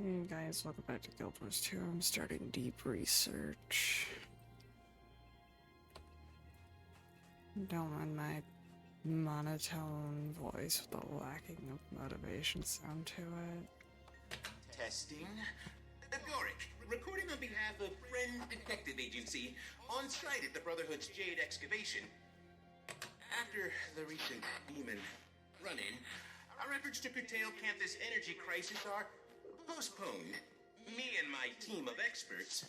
Hey guys, welcome back to Guild Wars 2. I'm starting deep research. Don't mind my monotone voice with the lacking of motivation sound to it. Testing. Gorik, recording on behalf of Friend Detective Agency, on site at the Brotherhood's Jade excavation. After the recent demon run-in, our efforts to curtail Canthus' energy crisis are postponed. Me and my team of experts.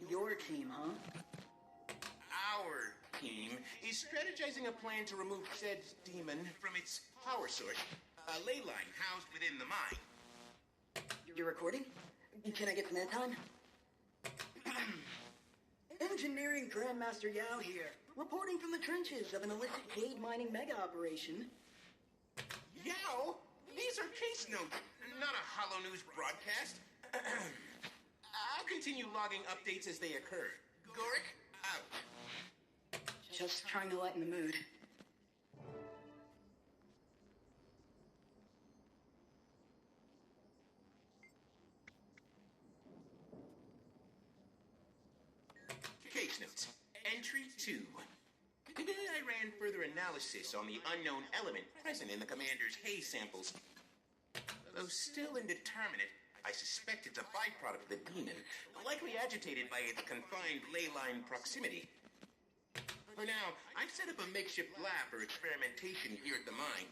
Your team, huh? Our team is strategizing a plan to remove said demon from its power source, a ley line housed within the mine. You're recording? Can I get some airtime? Engineering Grandmaster Yao here, reporting from the trenches of an illicit jade mining mega operation. Yao? These are case notes, not a Hollow News broadcast. I'll continue logging updates as they occur. Gorik, out. Just trying to lighten the mood. Case notes. Entry 2. Today I ran further analysis on the unknown element present in the commander's haze samples. Though still indeterminate, I suspect it's a byproduct of the demon, likely agitated by its confined ley line proximity. For now, I've set up a makeshift lab for experimentation here at the mine.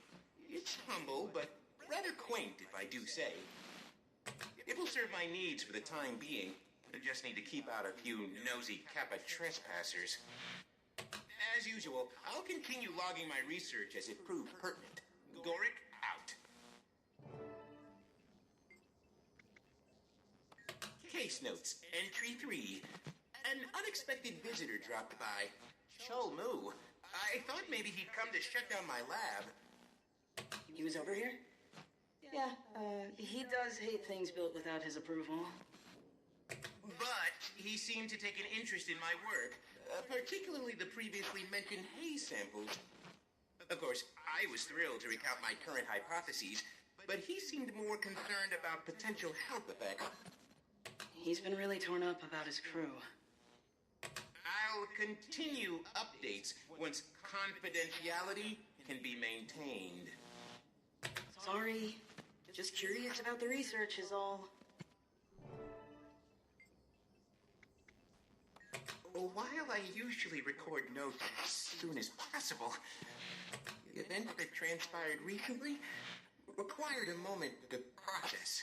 It's humble, but rather quaint, if I do say. It will serve my needs for the time being. I just need to keep out a few nosy Kappa trespassers. As usual, I'll continue logging my research as it proves pertinent. Gorik, out. Case notes, entry 3. An unexpected visitor dropped by. Chol Mu. I thought maybe he'd come to shut down my lab. He was over here? Yeah, he does hate things built without his approval. But he seemed to take an interest in my work, particularly the previously mentioned haze samples. Of course, I was thrilled to recount my current hypotheses, but he seemed more concerned about potential health effects. He's been really torn up about his crew. I'll continue updates once confidentiality can be maintained. Sorry, just curious about the research is all. While I usually record notes as soon as possible, the event that transpired recently required a moment to process.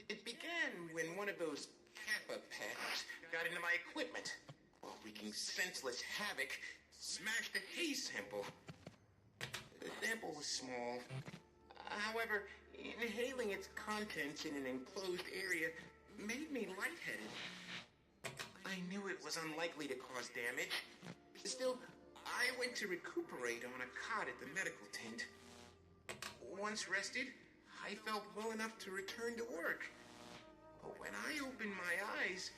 It began when one of those Kappa pets got into my equipment, while wreaking senseless havoc, smashed a haze sample. The sample was small. However, inhaling its contents in an enclosed area made me lightheaded. I knew it was unlikely to cause damage. Still, I went to recuperate on a cot at the medical tent. Once rested, I felt well enough to return to work. But when I opened my eyes,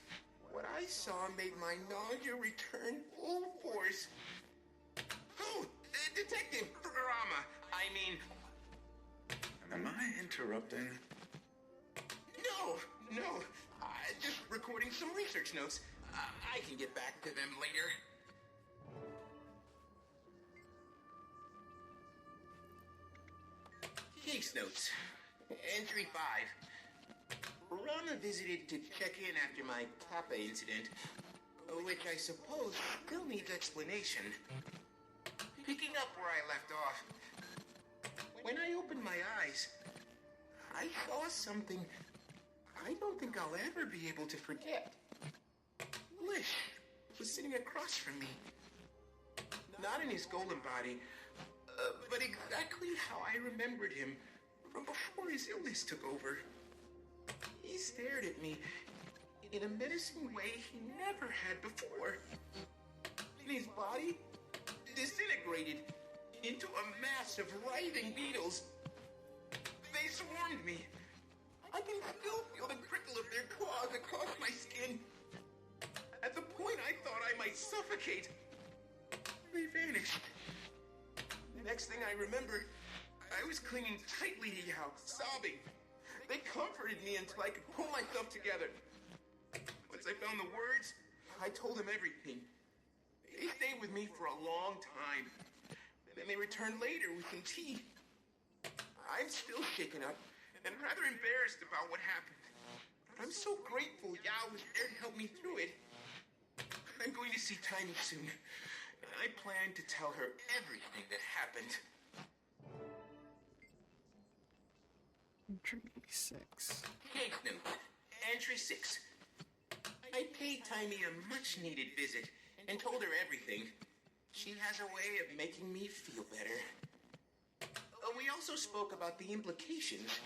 what I saw made my nausea return full force. Oh, Detective Rama, I mean... Am I interrupting? No, just recording some research notes. I can get back to them later. Case notes. Entry 5. Rama visited to check in after my Kappa incident, which I suppose still needs explanation. Picking up where I left off. When I opened my eyes, I saw something I don't think I'll ever be able to forget. Lish was sitting across from me. Not in his golden body, but exactly how I remembered him from before his illness took over. He stared at me in a menacing way he never had before. And his body disintegrated into a mass of writhing beetles. They swarmed me. I can still feel the prickle of their claws across my skin. At the point I thought I might suffocate, they vanished. The next thing I remember, I was clinging tightly to Yao, sobbing. They comforted me until I could pull myself together. Once I found the words, I told them everything. They stayed with me for a long time. Then they returned later with some tea. I'm still shaken up and rather embarrassed about what happened. But I'm so grateful Yao was there to help me through it. I'm going to see Tiny soon, and I plan to tell her everything that happened. Entry 6. Case note, entry 6. I paid Tiny a much-needed visit and told her everything. She has a way of making me feel better. We also spoke about the implications.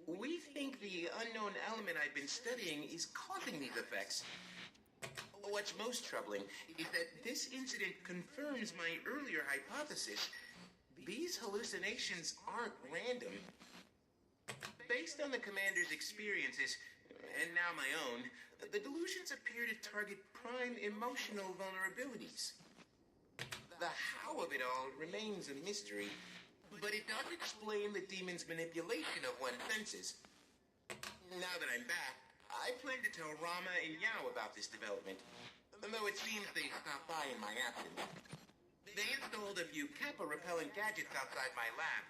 We think the unknown element I've been studying is causing these effects. What's most troubling is that this incident confirms my earlier hypothesis. These hallucinations aren't random. Based on the commander's experiences, and now my own, the delusions appear to target prime emotional vulnerabilities. The how of it all remains a mystery, but it does explain the demon's manipulation of one's senses. Now that I'm back, I plan to tell Rama and Yao about this development, though it seems they stopped by in my absence. They installed a few Kappa-repellent gadgets outside my lab,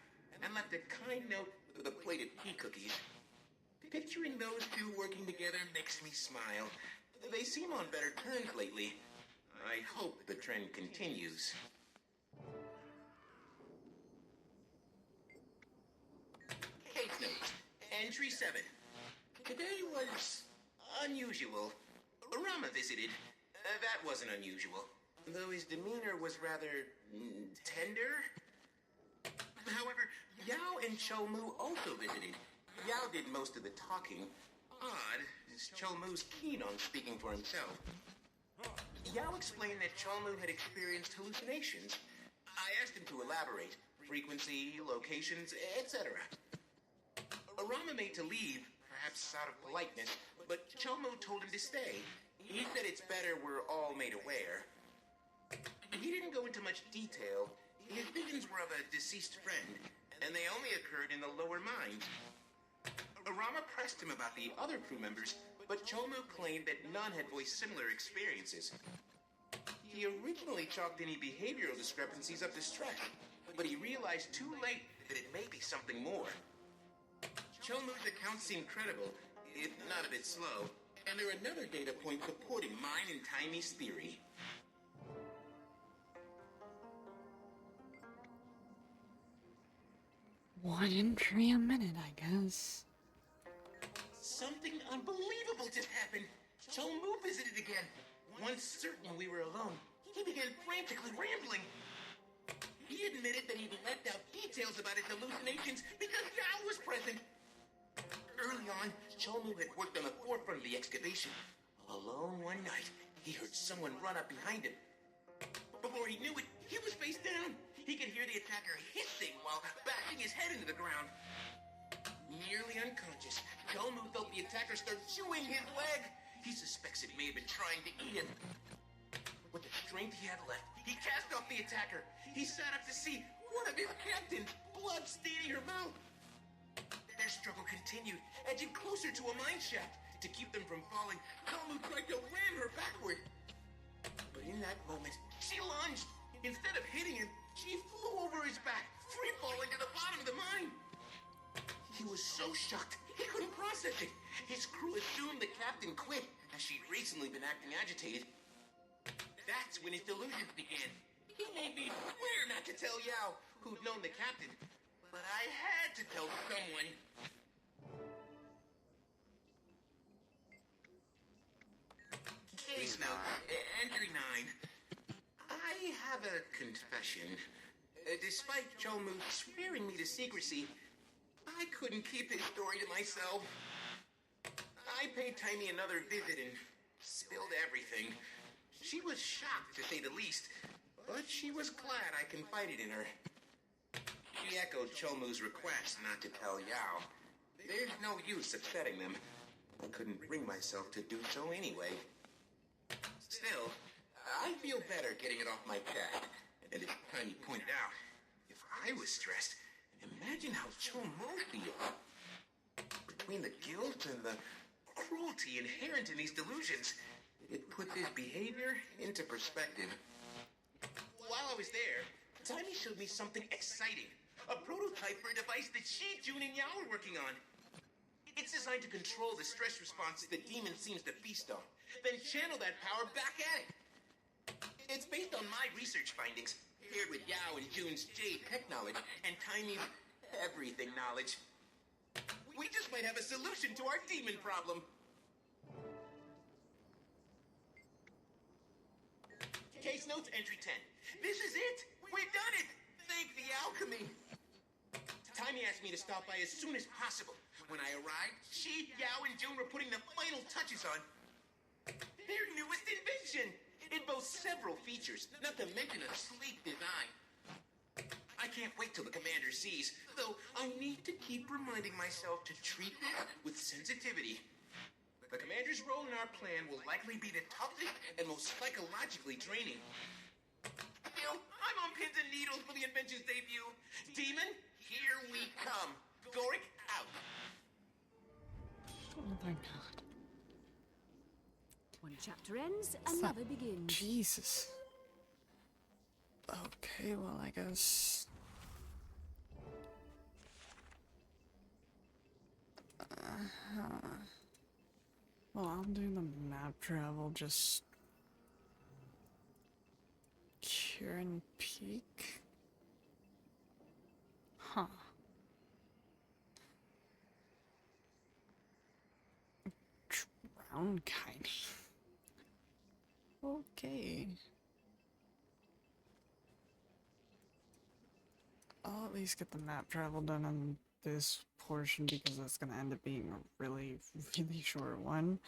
and left a kind note with a plate of tea cookies. Picturing those two working together makes me smile. They seem on better terms lately. I hope the trend continues. Case notes. Entry 7. Today was unusual. Rama visited. That wasn't unusual, though his demeanor was rather tender. However, Yao and Cholmu also visited. Yao did most of the talking. Odd, as Cholmu's keen on speaking for himself. Yao explained that Cholmu had experienced hallucinations. I asked him to elaborate. Frequency, locations, etc. Rama made to leave, perhaps out of politeness, but Cholmu told him to stay. He said it's better we're all made aware. He didn't go into much detail. His visions were of a deceased friend, and they only occurred in the lower mind. Rama pressed him about the other crew members, but Cholmu claimed that none had voiced similar experiences. He originally chalked any behavioral discrepancies up to stress, but he realized too late that it may be something more. Cholmu's account seemed credible, if not a bit slow, and there are another data point supporting mine and Tiny's theory. One entry a minute, I guess. Something unbelievable just happened. Cholmu visited again. Once certain we were alone, he began frantically rambling. He admitted that he'd left out details about his hallucinations because Yao was present. Early on, Cholmu had worked on the forefront of the excavation. Alone one night, he heard someone run up behind him. Before he knew it, he was face down. He could hear the attacker hissing while bashing his head into the ground. Nearly unconscious, Cholmu felt the attacker start chewing his leg. He suspects it may have been trying to eat him. With the strength he had left, he cast off the attacker. He sat up to see one of his captains, blood staining her mouth. Their struggle continued, edging closer to a mine shaft. To keep them from falling, Cholmu tried to ram her backward. But in that moment, she lunged. Instead of hitting him, she flew over his back, free falling to the bottom of the mine. He was so shocked, he couldn't process it. His crew assumed the captain quit, as she'd recently been acting agitated. That's when his delusions began. He made me swear not to tell Yao, who'd known the captain. But I had to tell someone. Case note, entry 9. I have a confession. Despite Cholmu swearing me to secrecy, I couldn't keep his story to myself. I paid Tiny another visit and spilled everything. She was shocked, to say the least, but she was glad I confided in her. She echoed Cholmu's request not to tell Yao. There's no use upsetting them. I couldn't bring myself to do so anyway. Still, I feel better getting it off my chest. And as Tiny pointed out, if I was stressed, imagine how Cholmu feels. between the guilt and the cruelty inherent in these delusions, it puts his behavior into perspective. While I was there, Tiny showed me something exciting. A prototype for a device that she, June, and Yao are working on. It's designed to control the stress responses the demon seems to feast on, then channel that power back at it. It's based on my research findings, paired with Yao and June's Jade tech knowledge, and Tiny's everything knowledge. We just might have a solution to our demon problem. Case notes, entry 10. This is it! We've done it! Thank the alchemy! Tiny asked me to stop by as soon as possible. When I arrived, she, Yao, and June were putting the final touches on their newest invention. It boasts several features, not to mention a sleek design. I can't wait till the commander sees, though I need to keep reminding myself to treat this with sensitivity. The commander's role in our plan will likely be the toughest and most psychologically draining. Still, I'm on pins and needles for the invention's debut. Demon, here we come. Gorik, out. Oh my god. One chapter ends, another begins. Jesus. Okay, well, I guess. Well, I'm doing the map travel, just. Kieran Peak? Huh. Drown kind. Okay. I'll at least get the map travel done on this portion because that's gonna end up being a really, really short one.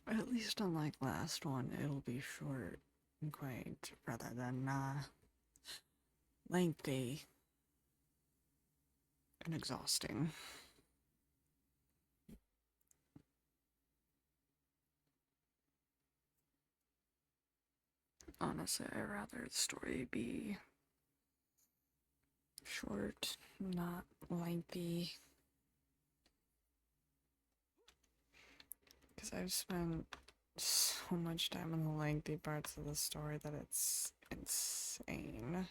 At least unlike last one, it'll be short and quaint rather than lengthy and exhausting. Honestly, I'd rather the story be short, not lengthy. Because I've spent so much time on the lengthy parts of the story that it's insane.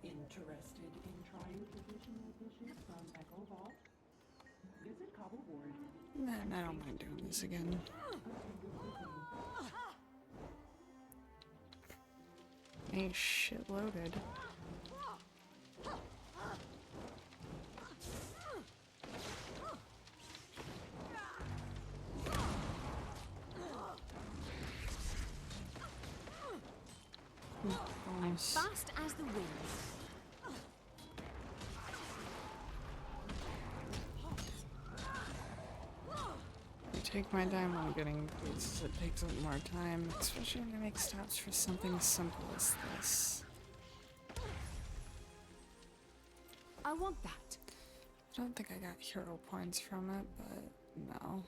Interested in trying additional dishes from Echo Vault? Visit Cobble Ward. Man, I don't mind doing this again. Ain't shit loaded. Nice. Fast as the wind. I take my time on getting places. It takes up more time, especially when I make stops for something simple as this. I want that. I don't think I got hero points from it, but no.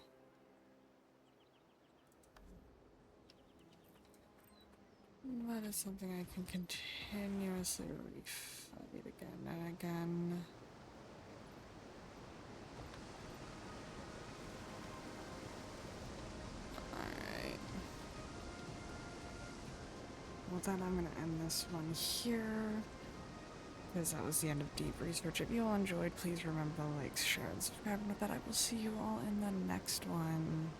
That is something I can continuously refight again and again. Alright. Well then I'm gonna end this one here, because that was the end of Deep Research. If you all enjoyed, please remember to like, share, and subscribe, and with that I will see you all in the next one.